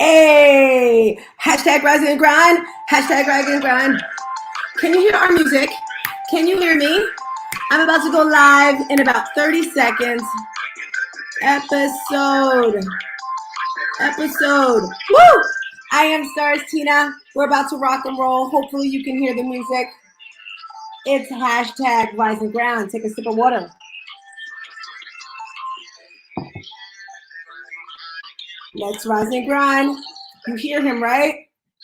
Hey, hashtag Rise and Grind, hashtag Rise and Grind. Can you hear our music? Can you hear me? I'm about to go live in about 30 seconds. Episode. Woo! I am Stars Tina. We're about to rock and roll. Hopefully you can hear the music. It's hashtag Rise and Grind. Take a sip of water. Let's rise and grind. You hear him, right?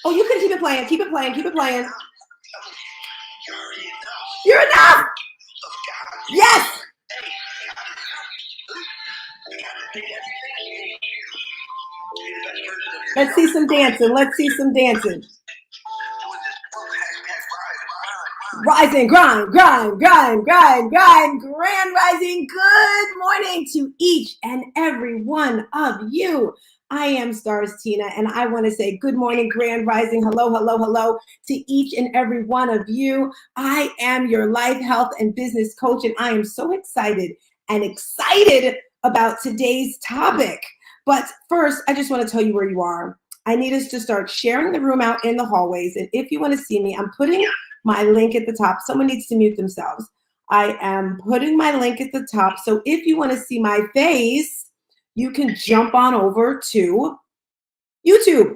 Oh, you can keep it playing. Keep it playing. Keep it playing. You're enough. Yes. Let's see some dancing. Let's see some dancing. Rise and grind, grind, grind, grind, grind, grand rising. Good morning to each and every one of you. I am Stars Tina, and I want to say good morning, grand rising. Hello, hello, hello to each and every one of you. I am your life, health, and business coach, and I am so excited about today's topic. But first, I just want to tell you where you are. I need us to start sharing the room out in the hallways, and if you want to see me, I'm putting my link at the top. Someone needs to mute themselves. I am putting my link at the top. So if you want to see my face, you can jump on over to YouTube.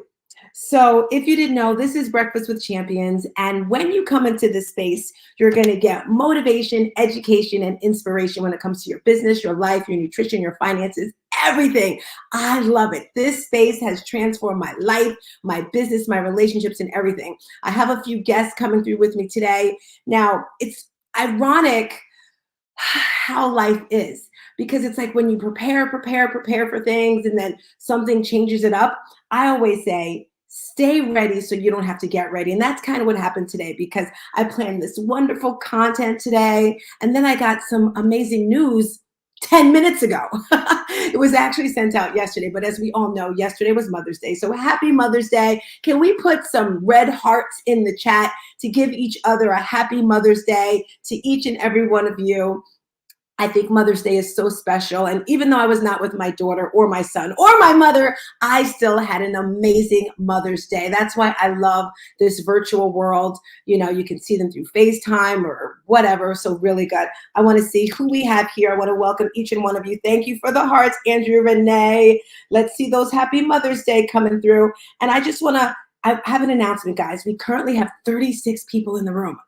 So if you didn't know, this is Breakfast with Champions. And when you come into this space, you're going to get motivation, education, and inspiration when it comes to your business, your life, your nutrition, your finances, everything. I love it. This space has transformed my life, my business, my relationships, and everything. I have a few guests coming through with me today. Now, it's ironic how life is, because it's like when you prepare for things and then something changes it up. I always say, stay ready so you don't have to get ready. And that's kind of what happened today, because I planned this wonderful content today, and then I got some amazing news 10 minutes ago. It was actually sent out yesterday, but as we all know, yesterday was Mother's Day. So happy Mother's Day. Can we put some red hearts in the chat to give each other a happy Mother's Day to each and every one of you? I think Mother's Day is so special. And even though I was not with my daughter or my son or my mother, I still had an amazing Mother's Day. That's why I love this virtual world. You know, you can see them through FaceTime or whatever. So really good. I want to see who we have here. I want to welcome each and one of you. Thank you for the hearts, Andrew, Renee. Let's see those happy Mother's Day coming through. And I just want to, I have an announcement, guys. We currently have 36 people in the room.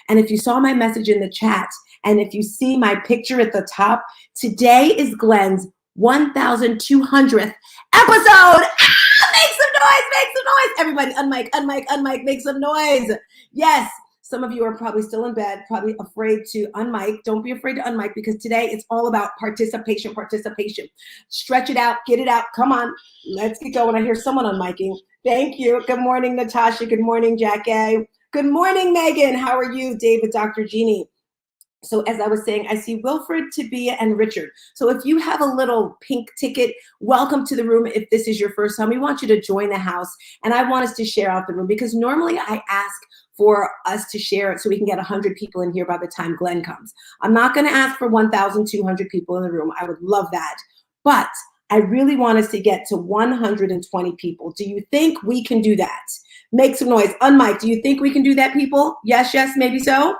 And if you saw my message in the chat, and if you see my picture at the top, today is Glenn's 1,200th episode. Make some noise. Everybody, unmic, make some noise. Yes, some of you are probably still in bed, probably afraid to unmic. Don't be afraid to unmic, because today it's all about participation. Stretch it out, get it out. Come on, let's get going. I hear someone unmicing. Thank you. Good morning, Natasha. Good morning, Jackie. Good morning, Megan. How are you? David, Dr. Jeannie. So as I was saying, I see Wilfred, Tabia, and Richard. So if you have a little pink ticket, welcome to the room. If this is your first time, we want you to join the house. And I want us to share out the room, because normally I ask for us to share it so we can get 100 people in here by the time Glenn comes. I'm not going to ask for 1,200 people in the room. I would love that. But I really want us to get to 120 people. Do you think we can do that? Make some noise. Unmic. Do you think we can do that, people? Yes, maybe so.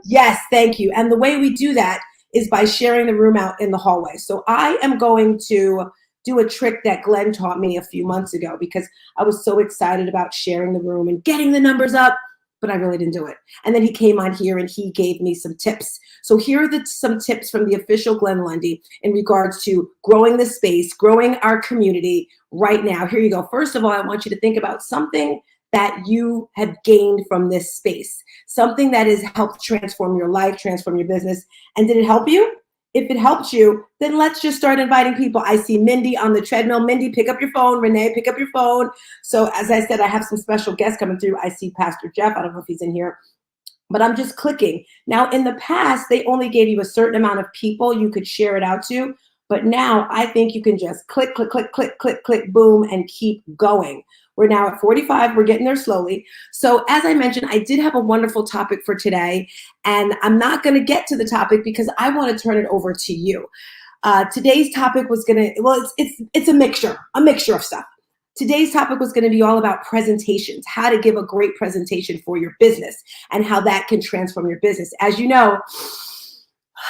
Yes, thank you. And the way we do that is by sharing the room out in the hallway. So I am going to do a trick that Glenn taught me a few months ago, because I was so excited about sharing the room and getting the numbers up, but I really didn't do it. And then he came on here and he gave me some tips. So here are some tips from the official Glenn Lundy in regards to growing the space, growing our community right now. Here you go. First of all, I want you to think about something that you have gained from this space, something that has helped transform your life, transform your business. And did it help you? If it helps you, then let's just start inviting people. I see Mindy on the treadmill. Mindy, pick up your phone. Renee, pick up your phone. So as I said, I have some special guests coming through. I see Pastor Jeff. I don't know if he's in here, but I'm just clicking. Now, in the past, they only gave you a certain amount of people you could share it out to. But now I think you can just click, boom, and keep going. We're now at 45. We're getting there slowly. So as I mentioned, I did have a wonderful topic for today, and I'm not going to get to the topic because I want to turn it over to you. Today's topic was it's a mixture of stuff. Today's topic was going to be all about presentations, how to give a great presentation for your business and how that can transform your business. As you know,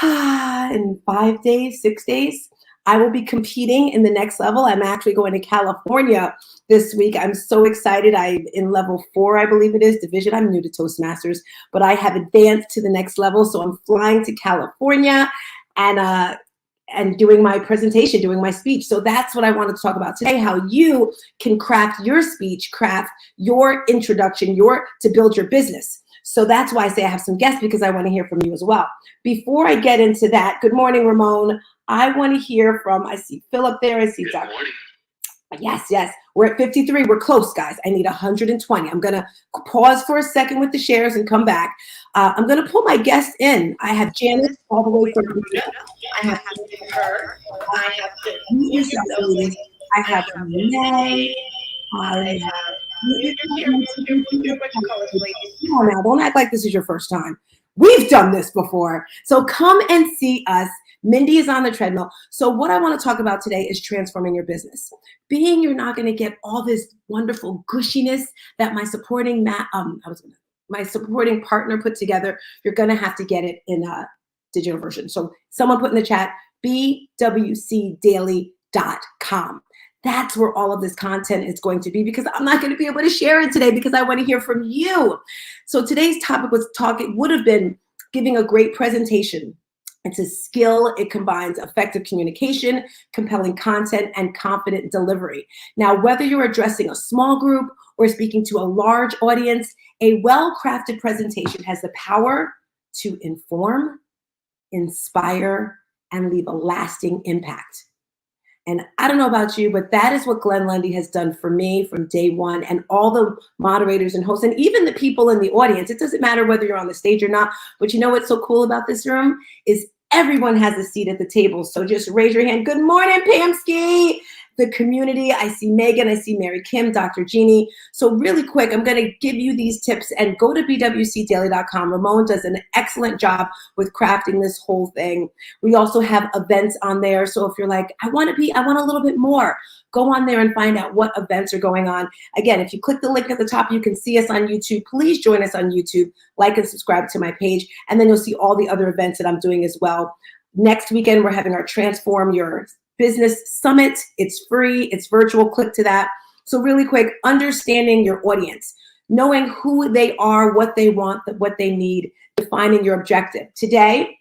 in 5 days, 6 days, I will be competing in the next level. I'm actually going to California this week. I'm so excited. I'm in level 4, I believe it is, division. I'm new to Toastmasters, but I have advanced to the next level. So I'm flying to California and doing my presentation, doing my speech. So that's what I wanted to talk about today, how you can craft your speech, craft your introduction, to build your business. So that's why I say I have some guests, because I want to hear from you as well. Before I get into that, good morning, Ramon. I want to hear from, I see Philip there. I see Dr. Yes. We're at 53. We're close, guys. I need 120. I'm going to pause for a second with the shares and come back. I'm going to pull my guests in. I have Janice all the way from I have her. I have I have Renee. I have Come on now, don't act like this is your first time. We've done this before. So come and see us. Mindy is on the treadmill. So what I want to talk about today is transforming your business. You're not going to get all this wonderful gushiness that my supporting partner put together. You're going to have to get it in a digital version. So someone put in the chat, bwcdaily.com. That's where all of this content is going to be, because I'm not going to be able to share it today because I want to hear from you. So today's topic would have been giving a great presentation. It's a skill. It combines effective communication, compelling content, and confident delivery. Now, whether you're addressing a small group or speaking to a large audience, a well-crafted presentation has the power to inform, inspire, and leave a lasting impact. And I don't know about you, but that is what Glenn Lundy has done for me from day one, and all the moderators and hosts, and even the people in the audience. It doesn't matter whether you're on the stage or not, but you know what's so cool about this room is everyone has a seat at the table. So just raise your hand. Good morning, Pamski. The community. I see Megan. I see Mary Kim, Dr. Jeannie. So really quick, I'm going to give you these tips, and go to bwcdaily.com. Ramon does an excellent job with crafting this whole thing. We also have events on there. So if you're like, I want a little bit more, go on there and find out what events are going on. Again, if you click the link at the top, you can see us on YouTube. Please join us on YouTube, like and subscribe to my page, and then you'll see all the other events that I'm doing as well. Next weekend, we're having our Transform Your Business Summit. It's free, it's virtual, click to that. So really quick, understanding your audience, knowing who they are, what they want, what they need, defining your objective. Today,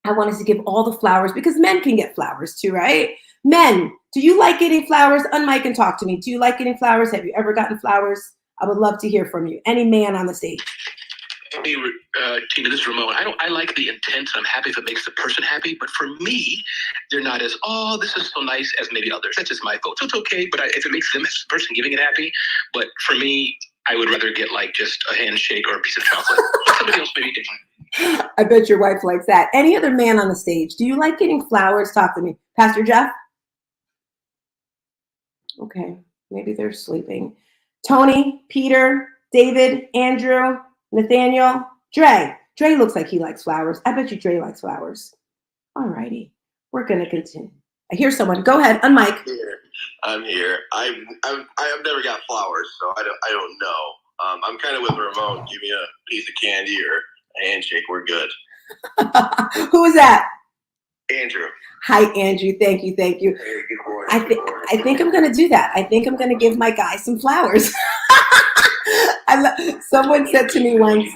I want us to give all the flowers, because men can get flowers too, right? Men, do you like getting flowers? Unmic and talk to me. Do you like getting flowers? Have you ever gotten flowers? I would love to hear from you. Any man on the stage. Hey, Tina, this is Ramon. I like the intent. I'm happy if it makes the person happy, but for me, they're not as, oh, this is so nice as maybe others. That's just my vote. So it's okay, but if it makes them as the person giving it happy, but for me, I would rather get like just a handshake or a piece of chocolate. Somebody else may be different. I bet your wife likes that. Any other man on the stage? Do you like getting flowers? Talk to me. Pastor Jeff? Okay, maybe they're sleeping. Tony, Peter, David, Andrew, Nathaniel, Dre. Dre looks like he likes flowers. I bet you Dre likes flowers. All righty. We're going to continue. I hear someone. Go ahead. Unmic. I'm here. I've never got flowers, so I don't know. I'm kind of with Ramon. Give me a piece of candy or a handshake. We're good. Who is that? Andrew. Hi, Andrew. Thank you. Hey, good morning. I think I'm going to do that. I think I'm going to give my guy some flowers. Someone said to me once,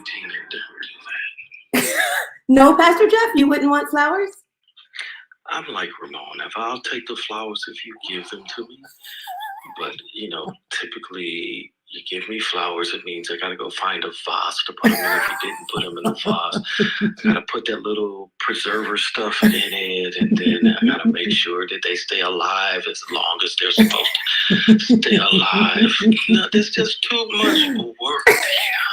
no, Pastor Jeff, you wouldn't want flowers? I'm like Ramon. I'll take the flowers if you give them to me. But, typically you give me flowers, it means I got to go find a vase to put them in if you didn't put them in the vase. I got to put that little preserver stuff in it, and then I got to make sure that they stay alive as long as they're supposed to stay alive. No, there's just too much work.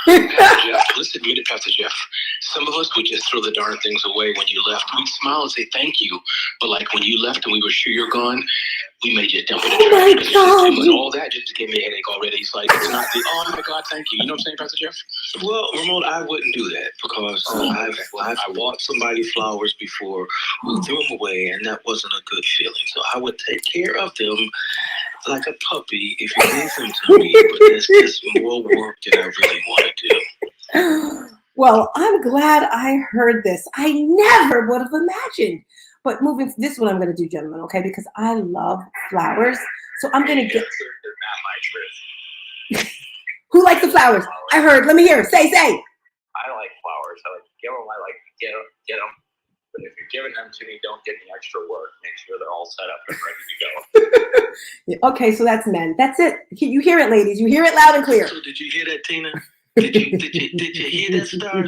Pastor Jeff, let's admit it, Pastor Jeff. Some of us would just throw the darn things away when you left. We'd smile and say thank you, but like when you left and we were sure you're gone, we may just dump it in Oh the trash. my Because God. it's all that just gave me a headache already. It's like, it's not the, oh my God, thank you. You know what I'm saying, Pastor Jeff? Well, Ramon, I wouldn't do that because I've bought somebody flowers before who threw them away, and that wasn't a good feeling. So I would take care of them like a puppy if you gave them to me, but that's just more work than I really want to do. Well, I'm glad I heard this. I never would have imagined. But this is what I'm going to do, gentlemen, okay? Because I love flowers. So I'm going to get. They're not my truth. Who likes the flowers? I heard. Let me hear. Say. I like flowers. I like to give them. I like to get them. But if you're giving them to me, don't give me extra work. Make sure they're all set up and ready to go. Yeah, okay, so that's men. That's it. You hear it, ladies. You hear it loud and clear. So did you hear that, Tina? Did you hear that, Star?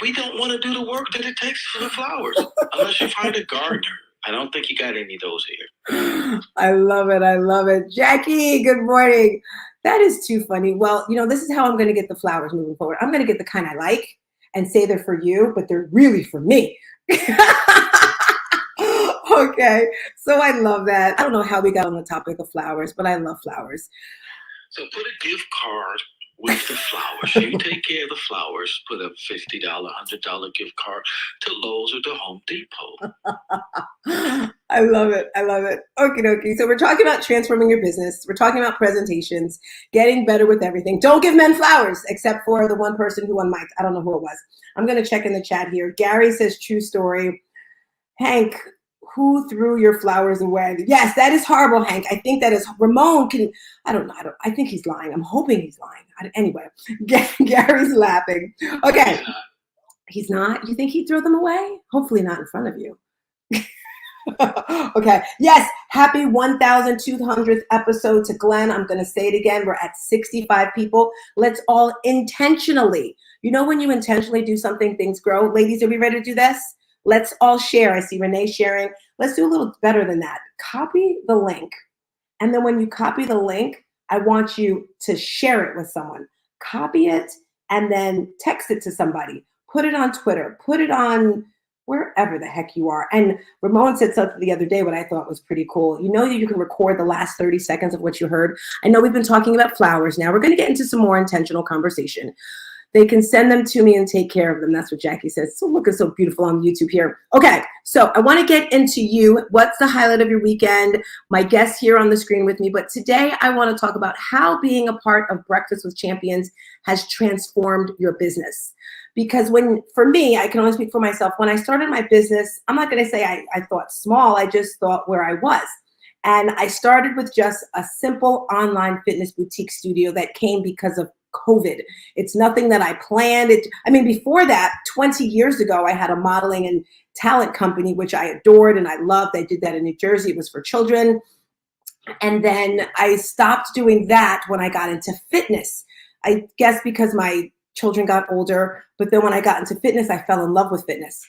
We don't want to do the work that it takes for the flowers unless you find a gardener. I don't think you got any of those here. I love it. I love it. Jackie, good morning. That is too funny. Well, this is how I'm going to get the flowers moving forward. I'm going to get the kind I like and say they're for you, but they're really for me. Okay, so I love that. I don't know how we got on the topic of flowers, but I love flowers. So put a gift card with the flowers. You take care of the flowers. Put a $50, $100 gift card to Lowe's or to Home Depot. I love it. I love it. Okie dokie. So we're talking about transforming your business. We're talking about presentations, getting better with everything. Don't give men flowers, except for the one person who unmiked. I don't know who it was. I'm going to check in the chat here. Gary says, true story. Hank, who threw your flowers away? Yes, that is horrible, Hank. I think that is Ramon. I don't know. I think he's lying. I'm hoping he's lying. Anyway, Gary's laughing. Okay. He's not? You think he'd throw them away? Hopefully not in front of you. Okay. Yes. Happy 1,200th episode to Glenn. I'm going to say it again. We're at 65 people. Let's all intentionally, when you intentionally do something, things grow. Ladies, are we ready to do this? Let's all share. I see Renee sharing. Let's do a little better than that. Copy the link. And then when you copy the link, I want you to share it with someone. Copy it and then text it to somebody. Put it on Twitter. Put it on wherever the heck you are. And Ramon said something the other day what I thought was pretty cool. That you can record the last 30 seconds of what you heard. I know we've been talking about flowers. Now we're going to get into some more intentional conversation. They can send them to me and take care of them. That's what Jackie says. So looking so beautiful on YouTube here. Okay, so I want to get into you. What's the highlight of your weekend? My guest here on the screen with me. But today I want to talk about how being a part of Breakfast with Champions has transformed your business. Because for me, I can only speak for myself. When I started my business, I'm not going to say I thought small. I just thought where I was. And I started with just a simple online fitness boutique studio that came because of COVID. It's nothing that I planned. Before that, 20 years ago, I had a modeling and talent company, which I adored and I loved. I did that in New Jersey. It was for children. And then I stopped doing that when I got into fitness. I guess because my children got older, but then when I got into fitness, I fell in love with fitness.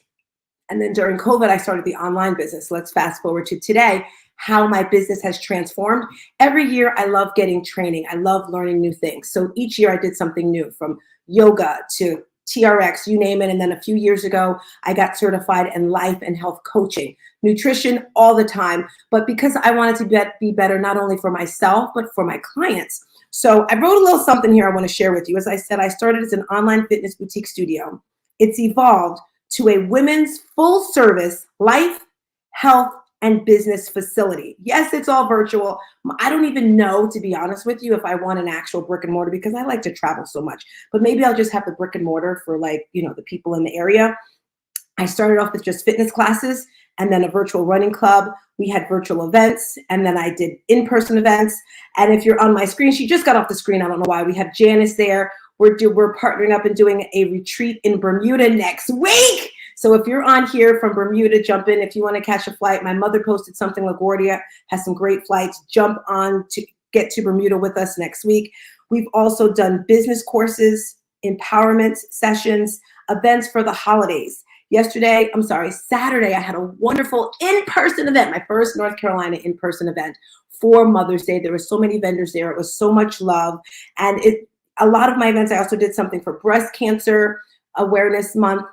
And then during COVID, I started the online business. Let's fast forward to today, how my business has transformed. Every year, I love getting training. I love learning new things. So each year I did something new, from yoga to TRX, you name it. And then a few years ago, I got certified in life and health coaching, nutrition all the time. But because I wanted to be better, not only for myself, but for my clients. So I wrote a little something here I want to share with you. As I said, I started as an online fitness boutique studio. It's evolved to a women's full service life, health, and business facility. Yes, it's all virtual. I don't even know, to be honest with you, if I want an actual brick and mortar because I like to travel so much. But maybe I'll just have the brick and mortar for the people in the area. I started off with just fitness classes and then a virtual running club. We had virtual events and then I did in-person events. And if you're on my screen, she just got off the screen. I don't know why. We have Janice there. We're partnering up and doing a retreat in Bermuda next week. So if you're on here from Bermuda, jump in. If you want to catch a flight, my mother posted something. LaGuardia has some great flights. Jump on to get to Bermuda with us next week. We've also done business courses, empowerment sessions, events for the holidays. Saturday, I had a wonderful in-person event, my first North Carolina in-person event for Mother's Day. There were so many vendors there. It was so much love. And a lot of my events, I also did something for Breast Cancer Awareness Month.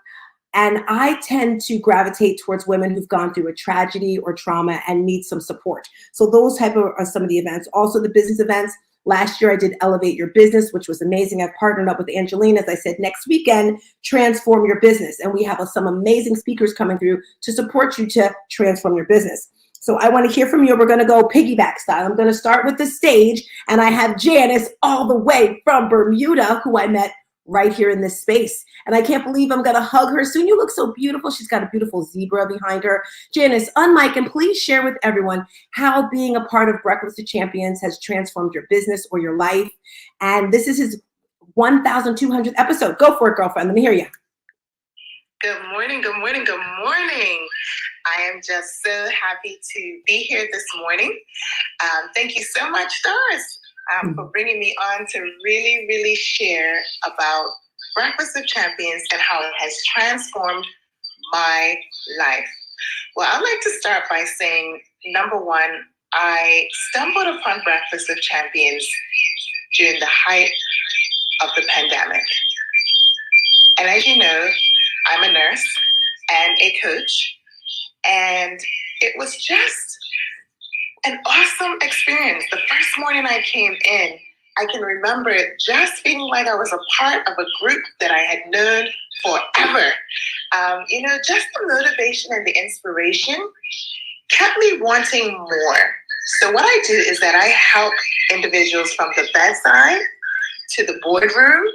And I tend to gravitate towards women who've gone through a tragedy or trauma and need some support. So those type of are some of the events. Also the business events. Last year I did Elevate Your Business, which was amazing. I've partnered up with Angeline, as I said, next weekend, Transform Your Business. And we have some amazing speakers coming through to support you to transform your business. So I want to hear from you. We're going to go piggyback style. I'm going to start with the stage, and I have Janice all the way from Bermuda, who I met right here in this space. And I can't believe I'm going to hug her soon. You look so beautiful. She's got a beautiful zebra behind her. Janice, unmic, and please share with everyone how being a part of Breakfast with Champions has transformed your business or your life. And this is his 1,200th episode. Go for it, girlfriend. Let me hear you. Good morning, good morning, good morning. I am just so happy to be here this morning. Thank you so much, Doris, for bringing me on to really, really share about Breakfast with Champions and how it has transformed my life. Well, I'd like to start by saying, number one, I stumbled upon Breakfast with Champions during the height of the pandemic. And as you know, I'm a nurse and a coach, and it was just an awesome experience. The first morning I came in, I can remember just feeling like I was a part of a group that I had known forever. Just the motivation and the inspiration kept me wanting more. So what I do is that I help individuals from the bedside to the boardroom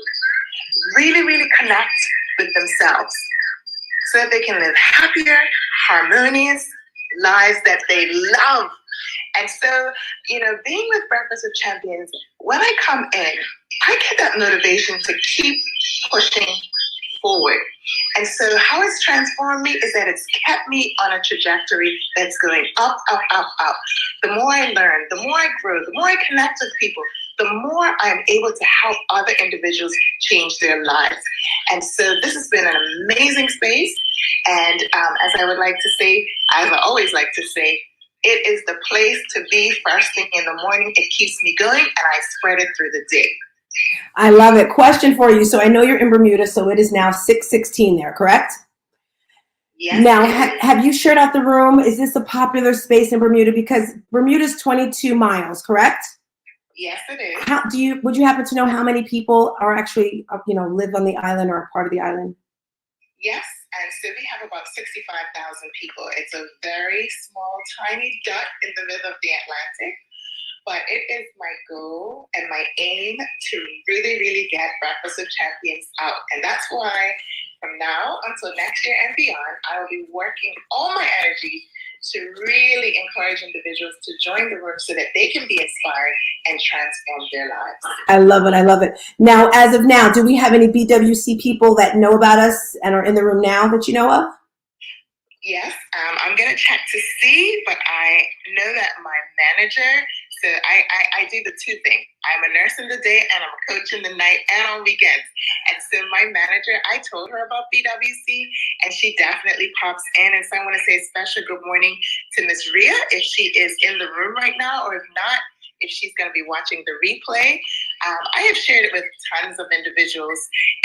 really, really connect with themselves so that they can live happier, harmonious lives that they love. And so, being with Breakfast with Champions, when I come in, I get that motivation to keep pushing forward. And so how it's transformed me is that it's kept me on a trajectory that's going up, up, up, up. The more I learn, the more I grow, the more I connect with people, the more I'm able to help other individuals change their lives. And so this has been an amazing space. And as I would like to say, as I always like to say, it is the place to be first thing in the morning. It keeps me going, and I spread it through the day. I love it. Question for you. So I know you're in Bermuda, so it is now 6:16 there, correct? Yes. Now, have you shared out the room? Is this a popular space in Bermuda? Because Bermuda's 22 miles, correct? Yes, it is. Would you happen to know how many people are actually, live on the island or are part of the island? Yes, and so we have about 65,000 people. It's a very small, tiny dot in the middle of the Atlantic, but it is my goal and my aim to really, really get Breakfast with Champions out. And that's why from now until next year and beyond, I will be working all my energy to really encourage individuals to join the room so that they can be inspired and transform their lives. I love it. I love it. Now, as of now, do we have any BWC people that know about us and are in the room now that you know of? Yes, I'm going to check to see, but I know that my manager, so I do the two things. I'm a nurse in the day and I'm a coach in the night and on weekends. And so my manager, I told her about BWC and she definitely pops in. And so I want to say a special good morning to Miss Ria, if she is in the room right now, or if not, if she's going to be watching the replay. I have shared it with tons of individuals,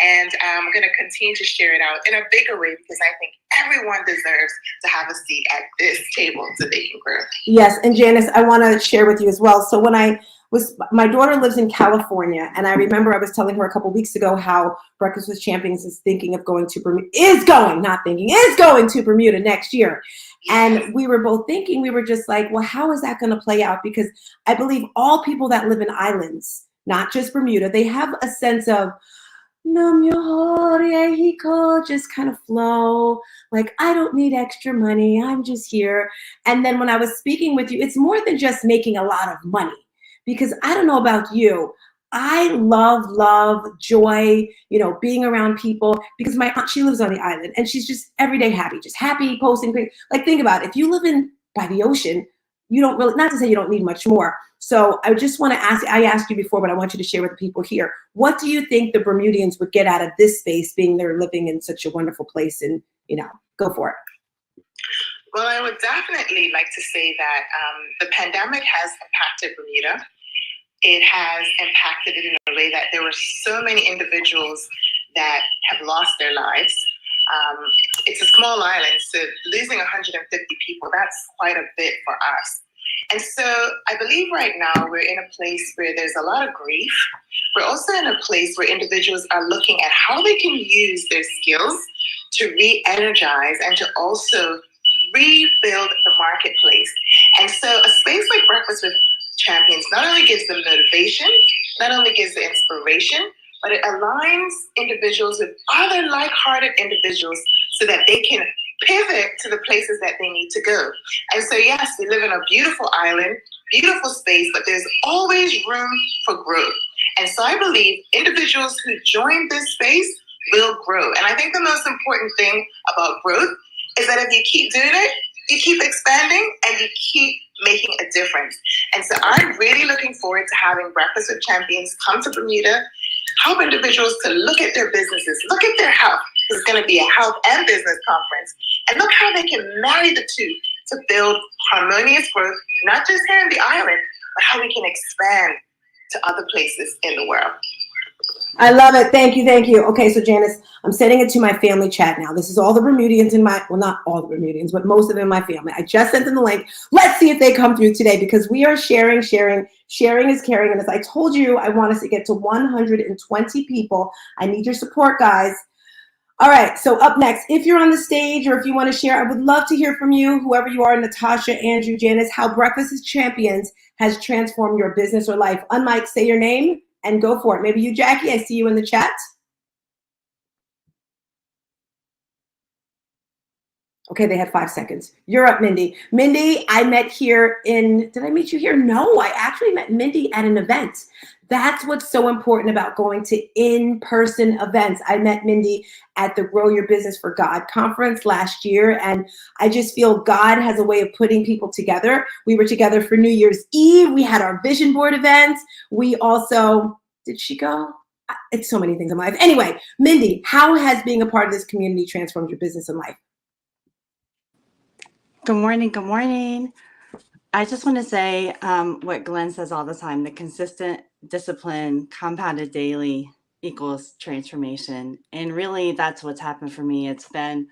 and I'm going to continue to share it out in a bigger way because I think everyone deserves to have a seat at this table so they can grow. Yes, and Janice, I want to share with you as well. So my daughter lives in California, and I remember I was telling her a couple weeks ago how Breakfast with Champions is thinking of going to Bermuda, is going to Bermuda next year. Yes. And we were both thinking, we were just like, well, how is that going to play out? Because I believe all people that live in islands, not just Bermuda, they have a sense of just kind of flow. Like, I don't need extra money. I'm just here. And then when I was speaking with you, it's more than just making a lot of money. Because I don't know about you, I love joy, being around people, because my aunt, she lives on the island and she's just everyday happy, just happy, posting things. Like, think about it. If you live by the ocean, you don't really, not to say you don't need much more. So I just want to ask, I asked you before, but I want you to share with the people here. What do you think the Bermudians would get out of this space, being they're living in such a wonderful place, and, go for it. Well, I would definitely like to say that the pandemic has impacted Bermuda. It has impacted it in a way that there were so many individuals that have lost their lives. It's a small island, so losing 150 people, that's quite a bit for us. And so I believe right now we're in a place where there's a lot of grief. We're also in a place where individuals are looking at how they can use their skills to re-energize and to also rebuild the marketplace. And so a space like Breakfast with Champions not only gives them motivation, not only gives them inspiration, but it aligns individuals with other like-hearted individuals so that they can pivot to the places that they need to go. And so, yes, we live in a beautiful island, beautiful space, but there's always room for growth. And so I believe individuals who join this space will grow. And I think the most important thing about growth is that if you keep doing it, you keep expanding and you keep making a difference. And so I'm really looking forward to having Breakfast with Champions come to Bermuda, help individuals to look at their businesses, look at their health. It's going to be a health and business conference. And look how they can marry the two to build harmonious growth, not just here in the island, but how we can expand to other places in the world. I love it. Thank you. Thank you. Okay, so Janice, I'm sending it to my family chat now. This is all the Bermudians in my, well, not all the Bermudians, but most of them in my family. I just sent them the link. Let's see if they come through today because we are sharing. Sharing is caring. And as I told you, I want us to get to 120 people. I need your support, guys. All right, so up next, if you're on the stage or if you want to share, I would love to hear from you, whoever you are, Natasha, Andrew, Janice, how Breakfast with Champions has transformed your business or life. Unmike, say your name and go for it. Maybe you, Jackie, I see you in the chat. Okay, they had 5 seconds. You're up, Mindy. Mindy, I met here did I meet you here? No, I actually met Mindy at an event. That's what's so important about going to in-person events. I met Mindy at the Grow Your Business for God conference last year, and I just feel God has a way of putting people together. We were together for New Year's Eve. We had our vision board event. We also, did she go? It's so many things in life. Anyway, Mindy, how has being a part of this community transformed your business and life? Good morning. Good morning. I just want to say what Glenn says all the time, the consistent discipline compounded daily equals transformation. And really that's what's happened for me. It's been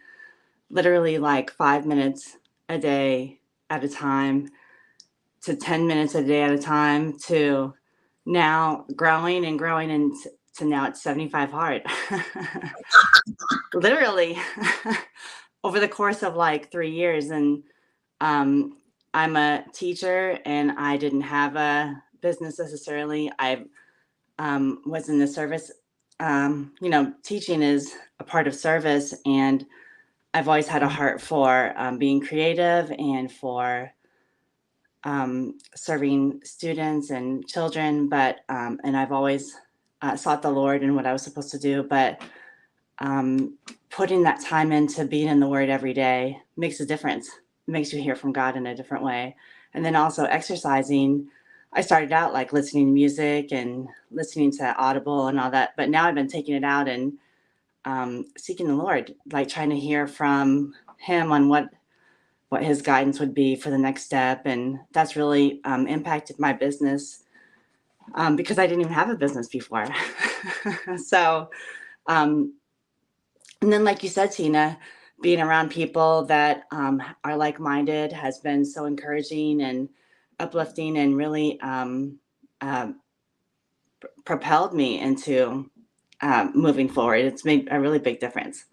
literally like 5 minutes a day at a time to 10 minutes a day at a time to now growing and to now it's 75 hard. Literally over the course of like 3 years. And I'm a teacher and I didn't have a business necessarily. I was in the service, teaching is a part of service, and I've always had a heart for being creative and for serving students and children, but and I've always sought the Lord in what I was supposed to do, but putting that time into being in the Word every day makes a difference. It makes you hear from God in a different way. And then also exercising. I started out like listening to music and listening to Audible and all that, but now I've been taking it out and seeking the Lord, like trying to hear from Him on what His guidance would be for the next step. And that's really impacted my business because I didn't even have a business before. So, and then like you said, Tina, being around people that are like-minded has been so encouraging and uplifting and really propelled me into moving forward. It's made a really big difference.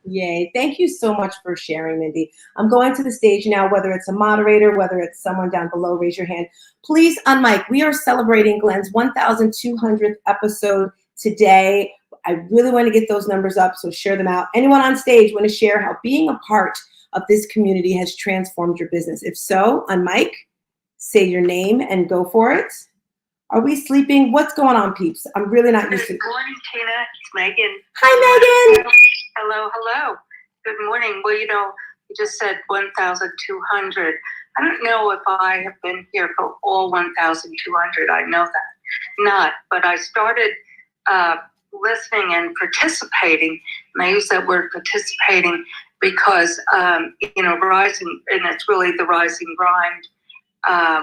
Yay. Thank you so much for sharing, Mindy. I'm going to the stage now, whether it's a moderator, whether it's someone down below, raise your hand. Please unmic. We are celebrating Glenn's 1,200th episode today. I really want to get those numbers up, so share them out. Anyone on stage want to share how being a part of this community has transformed your business? If so, unmic, say your name and go for it. Are we sleeping? What's going on, peeps? I'm really not used to it. Good morning, Tina. It's Megan. Hi, Megan. Hello. Good morning. Well, you just said 1,200. I don't know if I have been here for all 1,200. I know that not, but I started listening and participating, and I use that word participating because, rising, and it's really the Rising Grind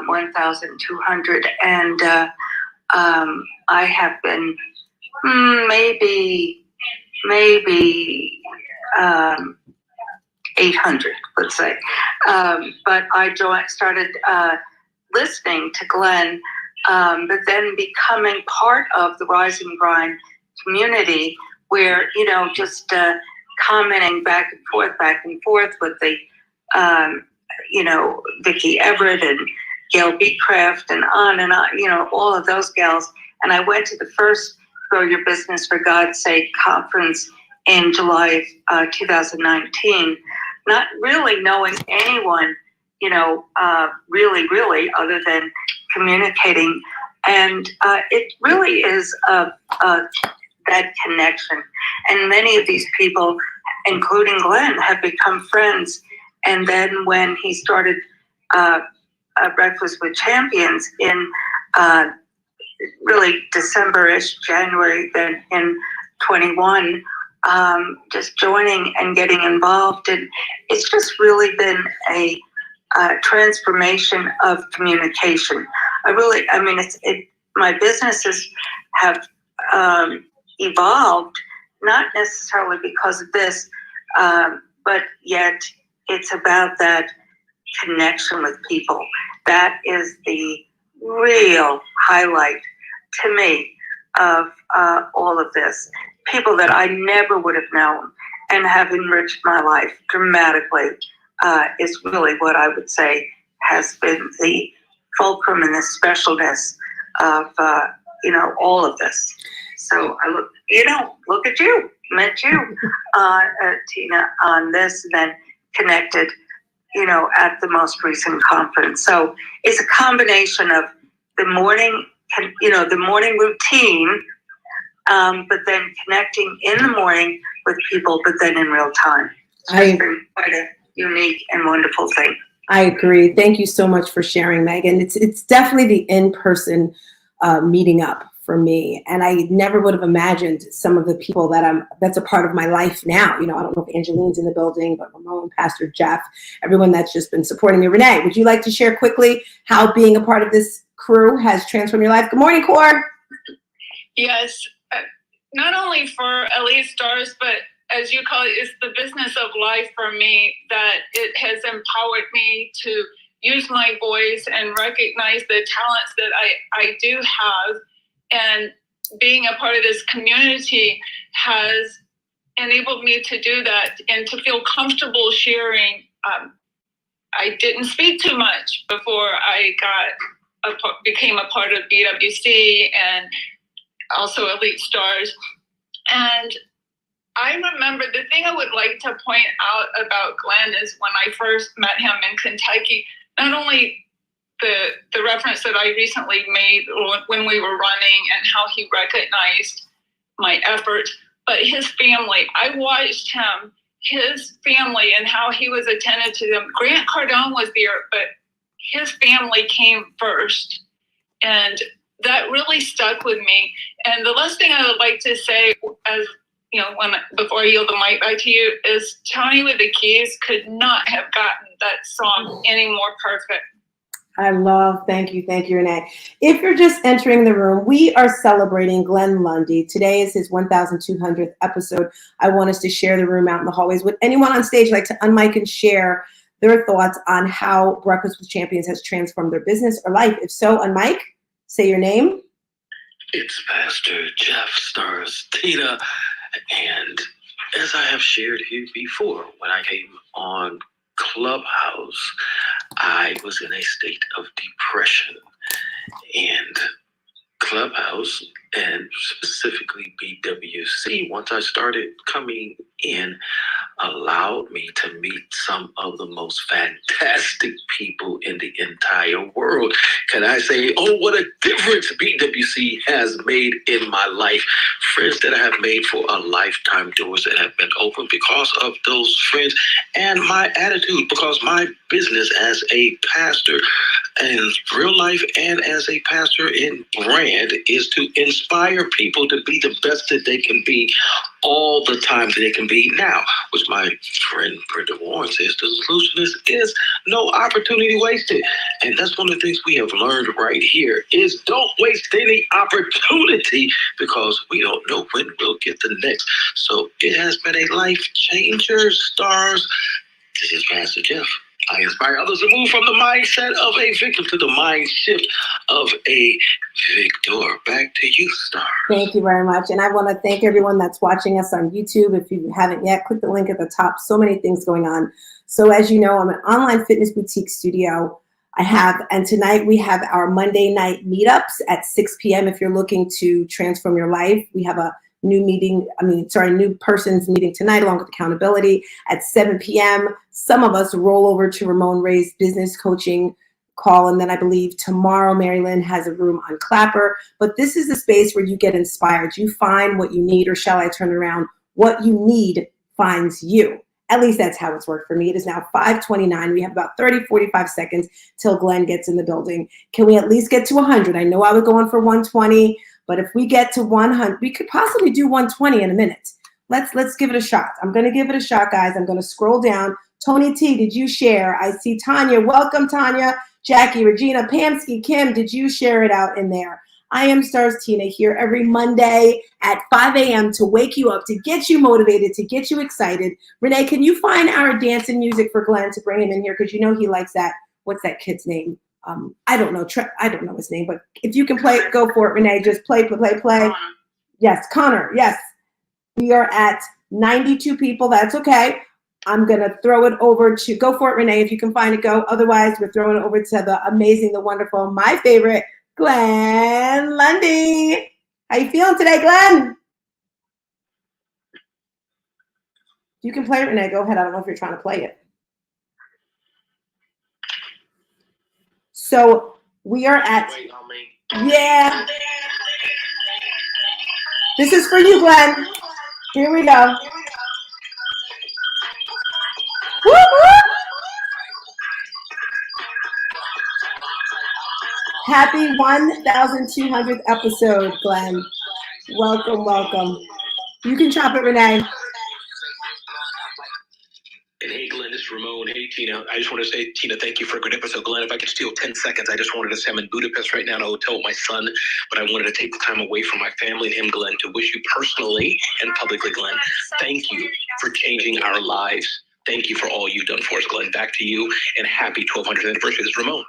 1,200, and I have been maybe 800, let's say. But I started listening to Glenn, but then becoming part of the Rise and Grind community where, just commenting back and forth with the, Vicki Everett and Gail Beecraft and on, all of those gals. And I went to the first Grow Your Business for God's Sake conference in July of 2019, not really knowing anyone, really, other than communicating. And it really is that connection. And many of these people, including Glenn, have become friends. And then when he started Breakfast with Champions in really December-ish, January, then in 21, just joining and getting involved. And it's just really been a transformation of communication. My businesses have evolved, not necessarily because of this, but yet it's about that connection with people. That is the real highlight to me of all of this. People that I never would have known and have enriched my life dramatically is really what I would say has been the fulcrum and the specialness of all of this. So I look at you, met you, Tina, on this, and then connected, at the most recent conference. So it's a combination of the morning, the morning routine, but then connecting in the morning with people, but then in real time. It's been quite a unique and wonderful thing. I agree. Thank you so much for sharing, Megan. It's definitely the in-person meeting up for me. And I never would have imagined some of the people that's a part of my life now. I don't know if Angeline's in the building, but Ramon, Pastor Jeff, everyone that's just been supporting me. Renee, would you like to share quickly how being a part of this crew has transformed your life? Good morning, Cor. Yes, not only for Elite Stars, but as you call it, it's the business of life for me, that it has empowered me to use my voice and recognize the talents that I do have. And being a part of this community has enabled me to do that and to feel comfortable sharing. I didn't speak too much before I became a part of BWC and also Elite Stars. And I remember the thing I would like to point out about Glenn is when I first met him in Kentucky, not only the reference that I recently made when we were running and how he recognized my effort, but his family. I watched him, his family, and how he was attentive to them. Grant Cardone was there, but his family came first. And that really stuck with me. And the last thing I would like to say, as before I yield the mic back to you, is Tony with the Keys could not have gotten that song any more perfect. Thank you, Renee. If you're just entering the room, we are celebrating Glenn Lundy. Today is his 1,200th episode. I want us to share the room out in the hallways. Would anyone on stage like to unmic and share their thoughts on how Breakfast with Champions has transformed their business or life? If so, unmic, say your name. It's Pastor Jeff Stars Tina. And as I have shared here before, when I came on Clubhouse, I was in a state of depression, and Clubhouse, and specifically BWC, once I started coming in, allowed me to meet some of the most fantastic people in the entire world. Can I say, oh, what a difference BWC has made in my life. Friends that I have made for a lifetime, doors that have been open because of those friends and my attitude, because my business as a pastor, and real life and as a pastor in brand, is to inspire people to be the best that they can be all the time that they can be now, which my friend Brenda Warren says the solution is no opportunity wasted. And that's one of the things we have learned right here is don't waste any opportunity, because we don't know when we'll get the next. So it has been a life changer, stars. This is Pastor Jeff. I inspire others to move from the mindset of a victim to the mind shift of a victor. Back to you, Star. Thank you very much. And I want to thank everyone that's watching us on YouTube. If you haven't yet, click the link at the top. So many things going on. So as you know, I'm an online fitness boutique studio. And tonight we have our Monday night meetups at 6 p.m. If you're looking to transform your life, we have a new person's meeting tonight along with accountability at 7 p.m. Some of us roll over to Ramon Ray's business coaching call. And then I believe tomorrow, Mary Lynn has a room on Clapper. But this is the space where you get inspired. You find what you need, or shall I turn it around? What you need finds you. At least that's how it's worked for me. It is now 5:29. We have about 30, 45 seconds till Glenn gets in the building. Can we at least get to 100? I know I was going for 120. But if we get to 100, we could possibly do 120 in a minute. Let's give it a shot. I'm going to give it a shot, guys. I'm going to scroll down. Tony T, did you share? I see Tanya. Welcome, Tanya. Jackie, Regina, Pamsky, Kim, did you share it out in there? I am Stars Tina here every Monday at 5 a.m. to wake you up, to get you motivated, to get you excited. Renee, can you find our dancing music for Glenn to bring him in here? Because you know he likes that. What's that kid's name? I don't know. I don't know his name, but if you can play it, go for it, Renee. Just play. Yes, Connor. Yes. We are at 92 people. That's okay. I'm going to throw it over to, go for it, Renee. If you can find it, go. Otherwise, we're throwing it over to the amazing, the wonderful, my favorite, Glenn Lundy. How you feeling today, Glenn? You can play it, Renee. Go ahead. I don't know if you're trying to play it. So we are at, yeah. This is for you, Glenn. Here we go. Woo, woo. Happy 1,200th episode, Glenn. Welcome, welcome. You can chop it, Renee. And hey, Glenn, this is Ramon. Hey, Tina. I just want to say, Tina, thank you for a good episode. Glenn, if I could steal 10 seconds, I just wanted to say I'm in Budapest right now in a hotel with my son, but I wanted to take the time away from my family and him, Glenn, to wish you personally and publicly, Glenn, thank you for changing our lives. Thank you for all you've done for us, Glenn. Back to you, and happy 1200th anniversary. This is Ramon.